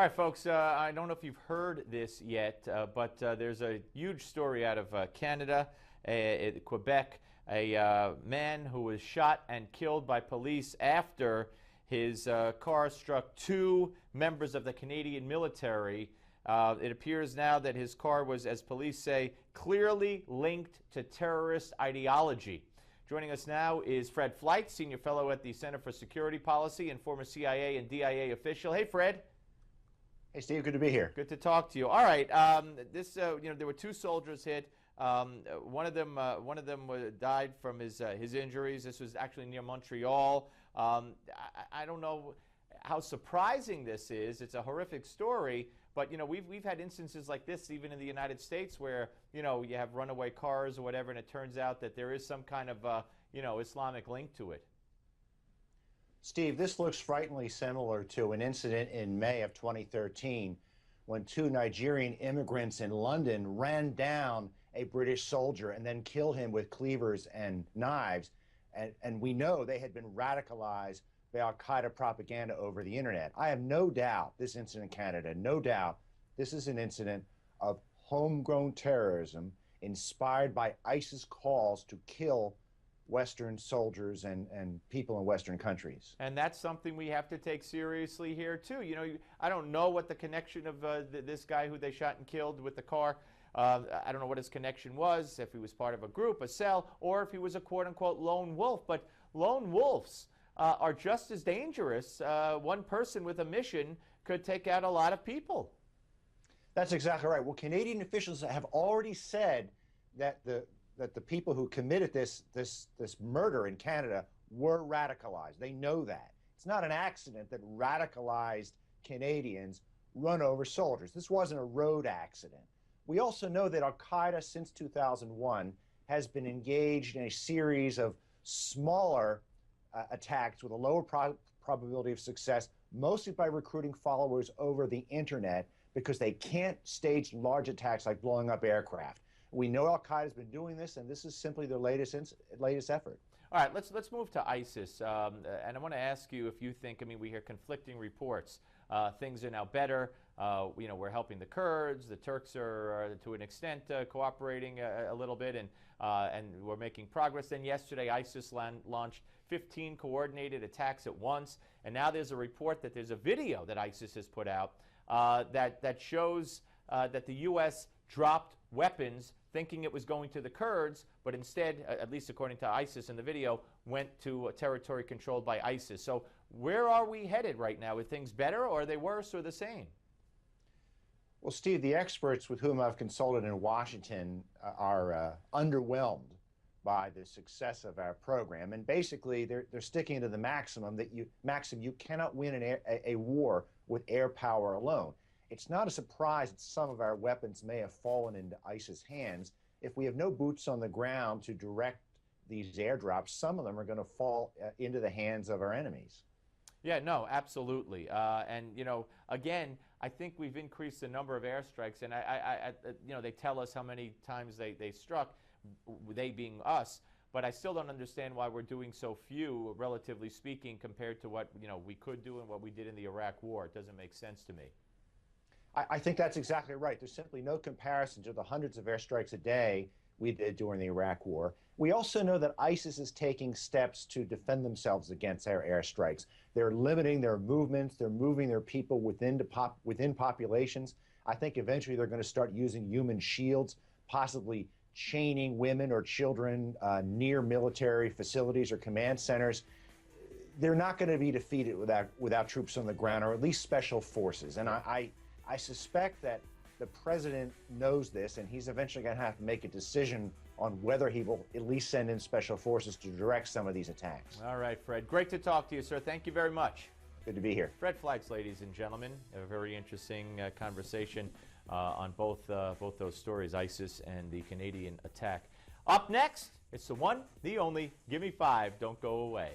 All right, folks, I don't know if you've heard this yet, but there's a huge story out of Canada, Quebec, a man who was shot and killed by police after his car struck two members of the Canadian military. It appears now that his car was, as police say, clearly linked to terrorist ideology. Joining us now is Fred Fleitz, Senior Fellow at the Center for Security Policy and former CIA and DIA official. Hey, Fred. Hey, Steve. Good to be here. Good to talk to you. All right. There were two soldiers hit. One of them died from his injuries. This was actually near Montreal. I don't know how surprising this is. It's a horrific story. But, we've had instances like this even in the United States where, you have runaway cars or whatever, and it turns out that there is some kind of, Islamic link to it. Steve, this looks frighteningly similar to an incident in May of 2013 when two Nigerian immigrants in London ran down a British soldier and then killed him with cleavers and knives. And we know they had been radicalized by al-Qaeda propaganda over the internet. I have no doubt this incident in Canada, no doubt this is an incident of homegrown terrorism inspired by ISIS calls to kill Western soldiers and people in Western countries. And that's something we have to take seriously here, too. I don't know what the connection of this guy who they shot and killed with the car, I don't know what his connection was, if he was part of a group, a cell, or if he was a quote-unquote lone wolf. But lone wolves are just as dangerous. One person with a mission could take out a lot of people. That's exactly right. Well, Canadian officials have already said that the people who committed this murder in Canada were radicalized. They know that. It's not an accident that radicalized Canadians run over soldiers. This wasn't a road accident. We also know that al-Qaeda since 2001 has been engaged in a series of smaller attacks with a lower probability of success, mostly by recruiting followers over the internet because they can't stage large attacks like blowing up aircraft. We know al-Qaeda has been doing this, and this is simply their latest effort. All right, let's move to ISIS, and I want to ask you if you think. We hear conflicting reports. Things are now better. We're helping the Kurds. The Turks are, to an extent, cooperating a little bit, and we're making progress. Then yesterday, ISIS launched 15 coordinated attacks at once, and now there's a report that there's a video that ISIS has put out that shows that the U.S. dropped weapons thinking it was going to the Kurds, but instead, at least according to ISIS in the video, went to a territory controlled by ISIS. So where are we headed right now? Are things better, or are they worse, or the same? Well, Steve, the experts with whom I've consulted in Washington are underwhelmed by the success of our program. And basically, they're sticking to the maxim you cannot win a war with air power alone. It's not a surprise that some of our weapons may have fallen into ISIS hands. If we have no boots on the ground to direct these airdrops, some of them are going to fall into the hands of our enemies. Yeah, no, absolutely. And, again, I think we've increased the number of airstrikes, and they tell us how many times they struck, they being us, but I still don't understand why we're doing so few, relatively speaking, compared to what, we could do and what we did in the Iraq War. It doesn't make sense to me. I think that's exactly right. There's simply no comparison to the hundreds of airstrikes a day we did during the Iraq War. We also know that ISIS is taking steps to defend themselves against our airstrikes. They're limiting their movements. They're moving their people within populations. I think eventually they're going to start using human shields, possibly chaining women or children near military facilities or command centers. They're not going to be defeated without troops on the ground, or at least special forces. And I suspect that the president knows this, and he's eventually going to have to make a decision on whether he will at least send in special forces to direct some of these attacks. All right, Fred. Great to talk to you, sir. Thank you very much. Good to be here. Fred Fleitz, ladies and gentlemen. A very interesting conversation on both those stories, ISIS and the Canadian attack. Up next, it's the one, the only, Give Me Five. Don't go away.